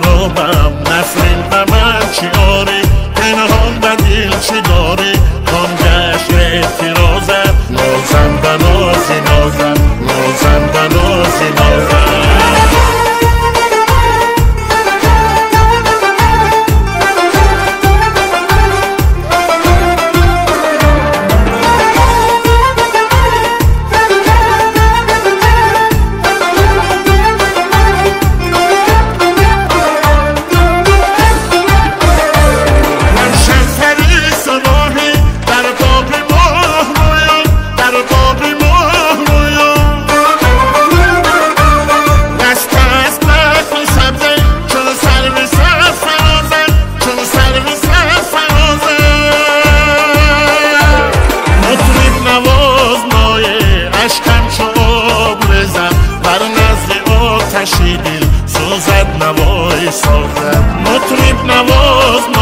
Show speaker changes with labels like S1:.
S1: خرابم نسرین و من چی آری پنهان و دل چی داری کام گشت اعتراضم نازم و نازی نازم نازم و نازی نازم دل سوزد نوای سازد مطرب نواز